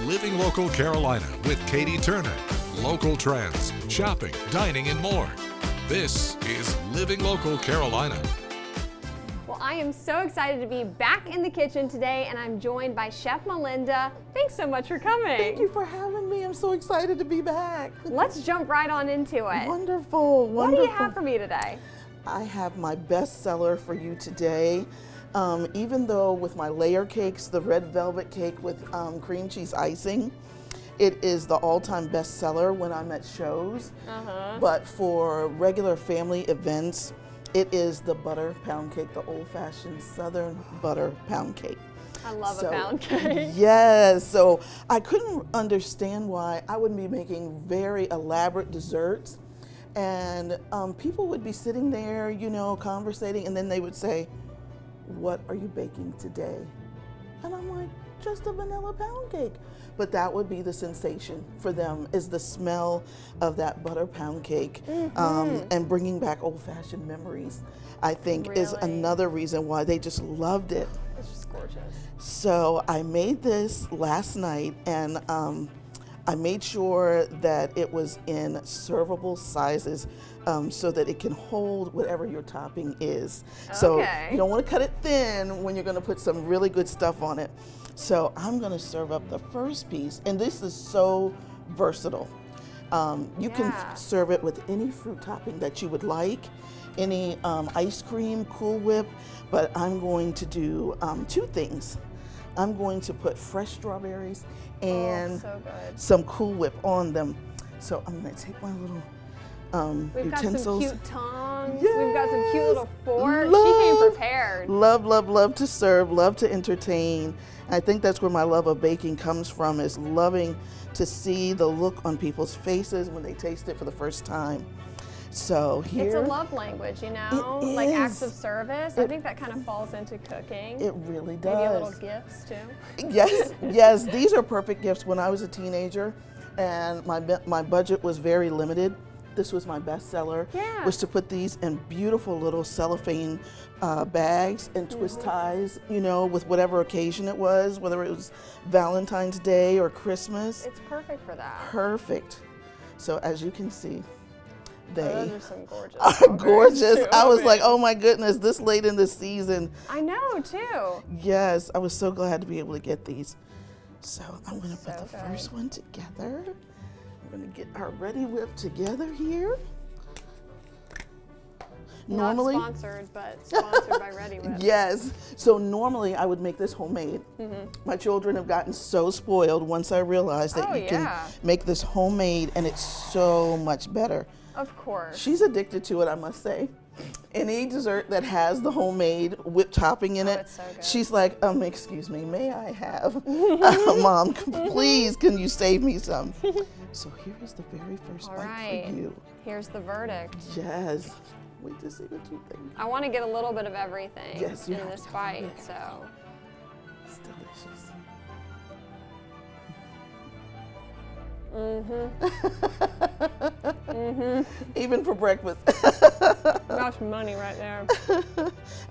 Living Local Carolina with Katie Turner. Local trends, shopping, dining, and more. This is Living Local Carolina. Well, I am so excited to be back in the kitchen today, and I'm joined by Chef Melinda. Thanks so much for coming. Thank you for having me. I'm so excited to be back. Let's jump right on into it. Wonderful, wonderful. What do you have for me today? I have my best seller for you today. Even though with my layer cakes, the red velvet cake with cream cheese icing, it is the all-time best seller when I'm at shows. But for regular family events, it is the butter pound cake, the old-fashioned Southern butter pound cake. I love a pound cake. Yes, so I couldn't understand why I wouldn't be making very elaborate desserts, and people would be sitting there, you know, conversating, and then they would say, "What are you baking today?" And I'm like, "Just a vanilla pound cake." But that would be the sensation for them, is the smell of that butter pound cake, and bringing back old-fashioned memories, I think is another reason why they just loved it. It's just gorgeous. So I made this last night, and I made sure that it was in servable sizes so that it can hold whatever your topping is. So you don't want to cut it thin when you're going to put some really good stuff on it. So I'm going to serve up the first piece, and this is so versatile. You can serve it with any fruit topping that you would like, any ice cream, Cool Whip, but I'm going to do two things. I'm going to put fresh strawberries and some Cool Whip on them. So I'm going to take my little We've utensils. got some cute tongs. Yes. We've got some cute little forks. She came prepared. Love, love, love to serve, love to entertain. I think that's where my love of baking comes from, is loving to see the look on people's faces when they taste it for the first time. So here, it's a love language, you know, like acts of service. I think that kind of falls into cooking. It really does. Maybe little gifts too. Yes, yes. These are perfect gifts. When I was a teenager, and my budget was very limited, this was my best seller. Was to put these in beautiful little cellophane bags and twist ties, you know, with whatever occasion it was, whether it was Valentine's Day or Christmas. It's perfect for that. Perfect. So as you can see, they those are some gorgeous. Are gorgeous. I was like, oh my goodness, this late in the season. I know too. Yes, I was so glad to be able to get these. So I'm going to put the first one together. We're going to get our Ready Whip together here. Normally, not sponsored, but sponsored by Ready Whip. Yes. So normally I would make this homemade. My children have gotten so spoiled once I realized that you can make this homemade, and it's so much better. Of course. She's addicted to it, I must say. Any dessert that has the homemade whipped topping in it, it's so good. she's like, excuse me, may I have? Mom, please, can you save me some? So here is the very first bite for you. Here's the verdict. Yes. Wait to see what you think. I want to get a little bit of everything in this bite, so. It's delicious. Even for breakfast. That's money right there.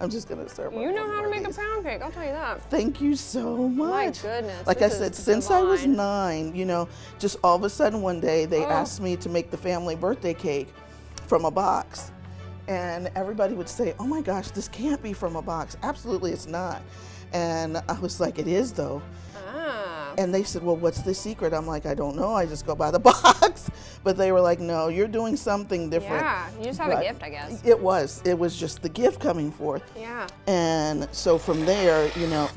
I'm just going to serve You know how to make a pound cake, I'll tell you that. Thank you so much. My goodness. Like I said, since I was 9, you know, just all of a sudden one day they asked me to make the family birthday cake from a box. And everybody would say, oh my gosh, this can't be from a box. Absolutely, it's not. And I was like, it is though. And they said, well, what's the secret? I'm like, I don't know. I just go by the box. But they were like, no, you're doing something different. Yeah, you just have a gift, I guess. It was just the gift coming forth. Yeah. And so from there, you know,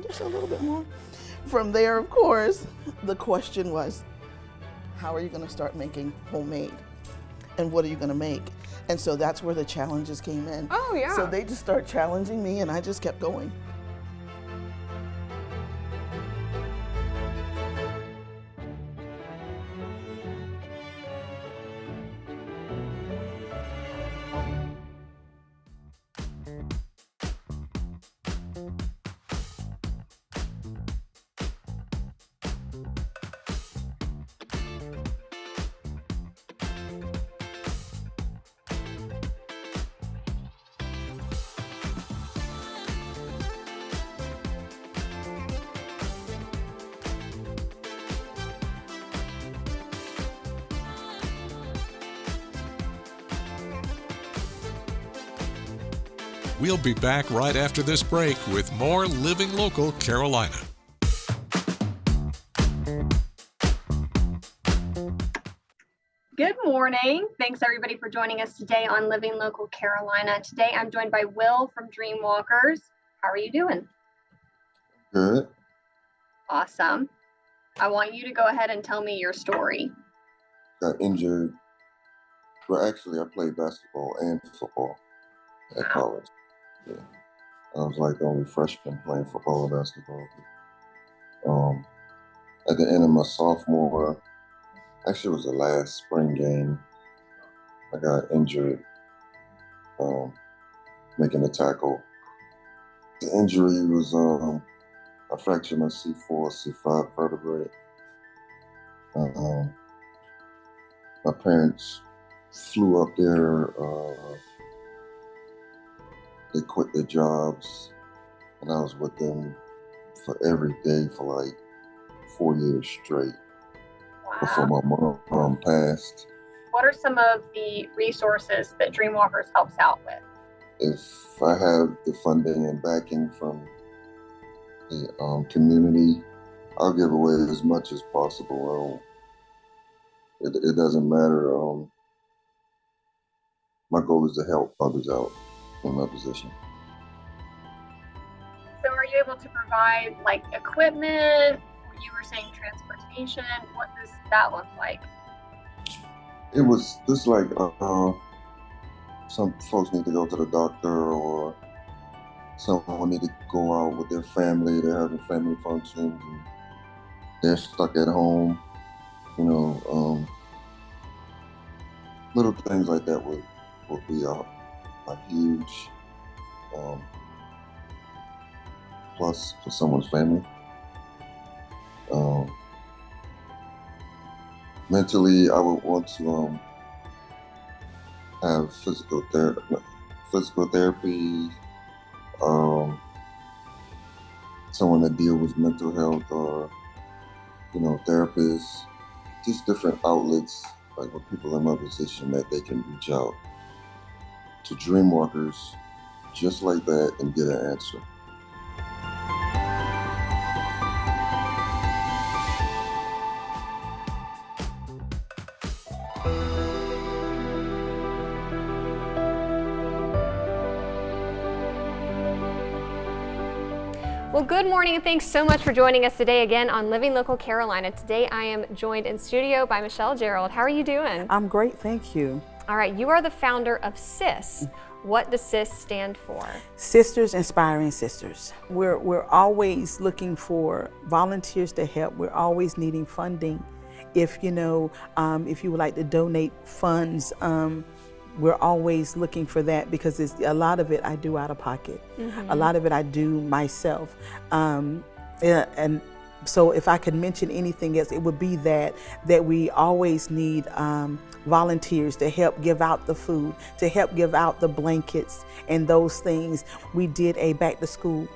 just a little bit more. From there, of course, the question was, how are you going to start making homemade? And what are you going to make? And so that's where the challenges came in. Oh, yeah. So they just start challenging me, and I just kept going. We'll be back right after this break with more Living Local Carolina. Good morning. Thanks everybody for joining us today on Living Local Carolina. Today I'm joined by Will from Dreamwalkers. How are you doing? Good. Awesome. I want you to go ahead and tell me your story. Got injured. Well, actually, I played basketball and football at college. Yeah. I was like the only freshman playing football and basketball. At the end of my sophomore, actually it was the last spring game, I got injured making a tackle. The injury was I fractured my C4, C5 vertebrae. My parents flew up there. They quit their jobs, and I was with them for every day for like 4 years straight before my mom passed. What are some of the resources that Dreamwalkers helps out with? If I have the funding and backing from the community, I'll give away as much as possible. It doesn't matter. My goal is to help others out in my position. So are you able to provide like equipment? You were saying transportation. What does that look like? It was just like some folks need to go to the doctor, or someone need to go out with their family. They're having family functions and they're stuck at home. You know, little things like that would be a huge plus for someone's family. Mentally, I would want to have physical therapy, someone that deals with mental health, or therapists, just different outlets, like with people in my position that they can reach out to Dreamwalkers just like that and get an answer. Well, good morning and thanks so much for joining us today again on Living Local Carolina. Today I am joined in studio by Michelle Gerald. How are you doing? I'm great, thank you. All right, you are the founder of SIS. What does SIS stand for? Sisters Inspiring Sisters. We're always looking for volunteers to help. We're always needing funding. If you would like to donate funds, we're always looking for that, because a lot of it I do out of pocket. Mm-hmm. A lot of it I do myself. And so if I could mention anything else, it would be that we always need volunteers to help give out the food, to help give out the blankets and those things. We did a back to school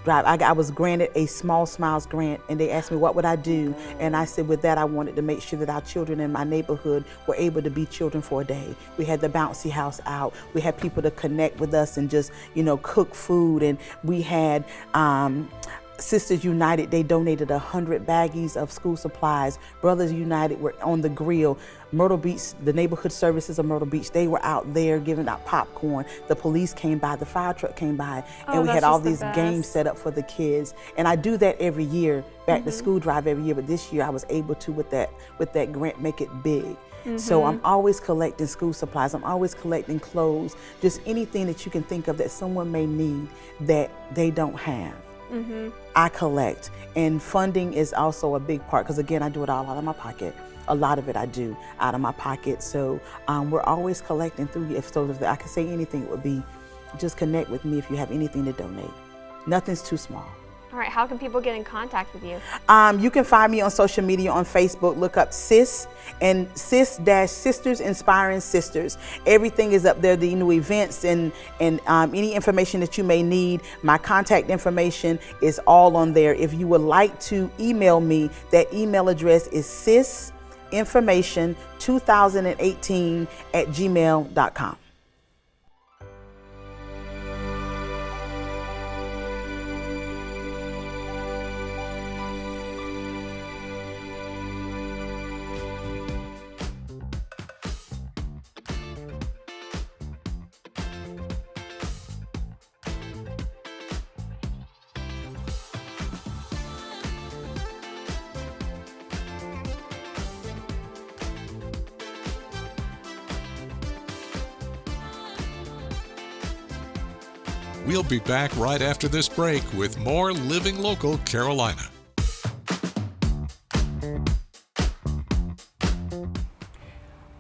drive. I was granted a Small Smiles grant, and they asked me what would I do, and I said with that I wanted to make sure that our children in my neighborhood were able to be children for a day. We had the bouncy house out. We had people to connect with us and just cook food, and we had Sisters United, they donated 100 baggies of school supplies. Brothers United were on the grill. Myrtle Beach, the neighborhood services of Myrtle Beach, they were out there giving out popcorn. The police came by, the fire truck came by, and we had all these games set up for the kids. And I do that every year, back to school drive every year, but this year I was able to, with that grant, make it big. Mm-hmm. So I'm always collecting school supplies. I'm always collecting clothes, just anything that you can think of that someone may need that they don't have. Mm-hmm. I collect, and funding is also a big part, because again, I do it all out of my pocket. A lot of it I do out of my pocket. So we're always collecting through. If I could say anything, it would be just connect with me if you have anything to donate. Nothing's too small. All right, how can people get in contact with you? You can find me on social media, on Facebook. Look up SIS and SIS-Sisters Inspiring Sisters. Everything is up there, the new events and any information that you may need. My contact information is all on there. If you would like to email me, that email address is sisinformation2018@gmail.com. We'll be back right after this break with more Living Local Carolina.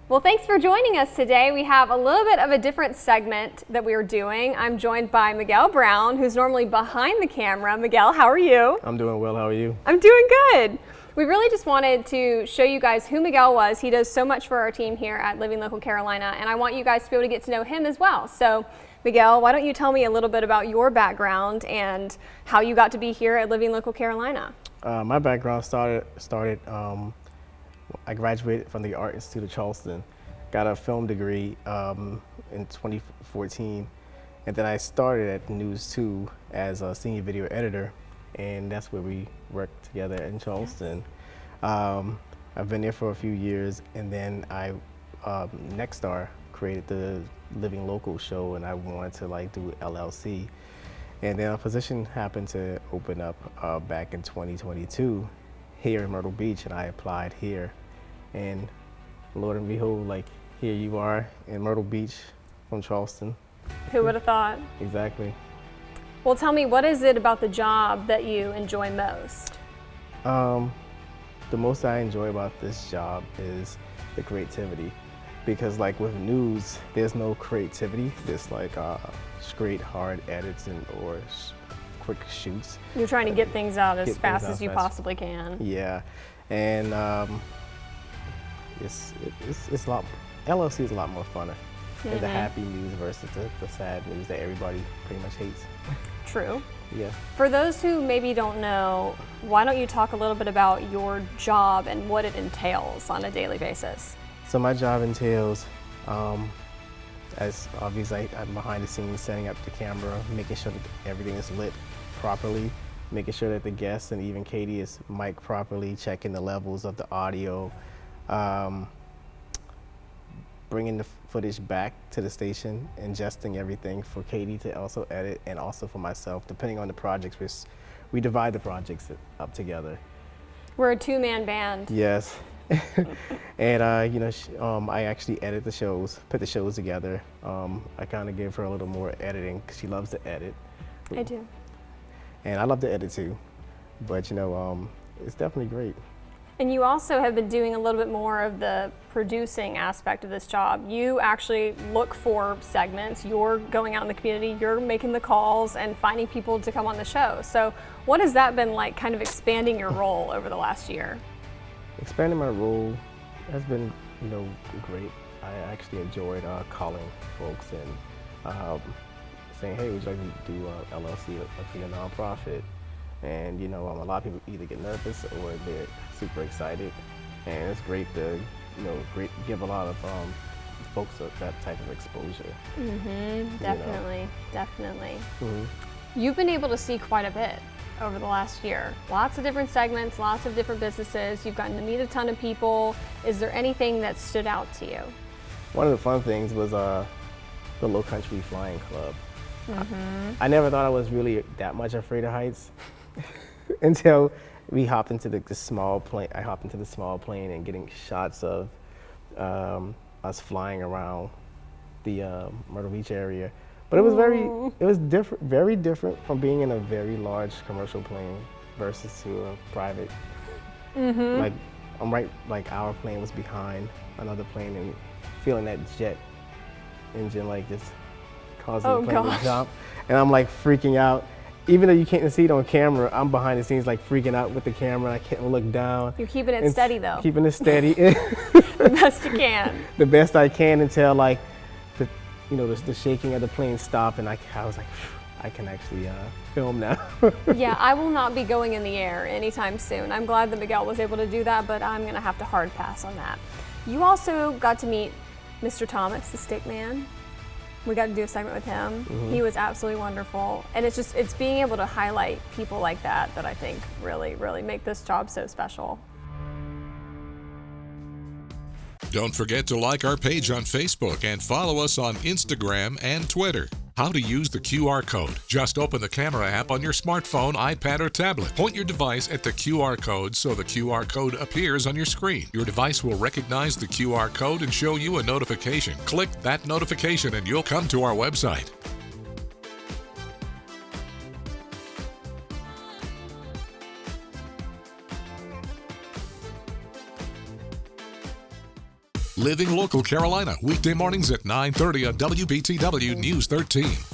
Well, thanks for joining us today. We have a little bit of a different segment that we are doing. I'm joined by Miguel Brown, who's normally behind the camera. Miguel, how are you? I'm doing well. How are you? I'm doing good. We really just wanted to show you guys who Miguel was. He does so much for our team here at Living Local Carolina, and I want you guys to be able to get to know him as well. So, Miguel, why don't you tell me a little bit about your background and how you got to be here at Living Local Carolina? My background started. I graduated from the Art Institute of Charleston, got a film degree in 2014, and then I started at News 2 as a senior video editor, and that's where we worked together in Charleston. I've been there for a few years, and then I Nexstar created the Living Local show, and I wanted to do LLC, and then a position happened to open up back in 2022 here in Myrtle Beach, and I applied here, and Lord and behold, here you are in Myrtle Beach from Charleston. Who would have thought? Exactly. Well, tell me, what is it about the job that you enjoy most? The most I enjoy about this job is the creativity, because with news, there's no creativity. There's straight, hard edits or quick shoots. You're trying to get things out as fast as you possibly can. Yeah, and it's a lot. LLC is a lot more funner. And the happy news versus the sad news that everybody pretty much hates. True. Yeah. For those who maybe don't know, why don't you talk a little bit about your job and what it entails on a daily basis? So my job entails, as obviously I'm behind the scenes, setting up the camera, making sure that everything is lit properly, making sure that the guests and even Katie is mic'd properly, checking the levels of the audio, bringing the footage back to the station, ingesting everything for Katie to also edit, and also for myself, depending on the projects. We divide the projects up together. We're a two-man band. Yes. And I actually edit the shows, put the shows together. I kind of give her a little more editing because she loves to edit. I do. And I love to edit too, but it's definitely great. And you also have been doing a little bit more of the producing aspect of this job. You actually look for segments, you're going out in the community, you're making the calls and finding people to come on the show. So what has that been like, kind of expanding your role over the last year? Expanding my role has been, great. I actually enjoyed calling folks and saying, hey, would you like to do LLC for your nonprofit? And a lot of people either get nervous or they're super excited, and it's great to give a lot of folks that type of exposure. Definitely. Mm-hmm. You've been able to see quite a bit over the last year. Lots of different segments, lots of different businesses. You've gotten to meet a ton of people. Is there anything that stood out to you? One of the fun things was the Low Country Flying Club. I never thought I was really that much afraid of heights until we hopped into the small plane. I hopped into the small plane and getting shots of us flying around the Myrtle Beach area. But it was different, very different from being in a very large commercial plane versus to a private. Our plane was behind another plane and feeling that jet engine just causing the plane to jump. And I'm freaking out. Even though you can't see it on camera, I'm behind the scenes freaking out with the camera. I can't look down. You're keeping it steady though. Keeping it steady. The best you can. The best I can until the shaking of the plane stopped, and I was like, I can actually film now. Yeah, I will not be going in the air anytime soon. I'm glad that Miguel was able to do that, but I'm gonna have to hard pass on that. You also got to meet Mr. Thomas, the stick man. We got to do a segment with him. He was absolutely wonderful. And it's being able to highlight people like that I think really, really make this job so special. Don't forget to like our page on Facebook and follow us on Instagram and Twitter. How to use the QR code. Just open the camera app on your smartphone, iPad, or tablet. Point your device at the QR code so the QR code appears on your screen. Your device will recognize the QR code and show you a notification. Click that notification and you'll come to our website. Living Local Carolina, weekday mornings at 9:30 on WBTW News 13.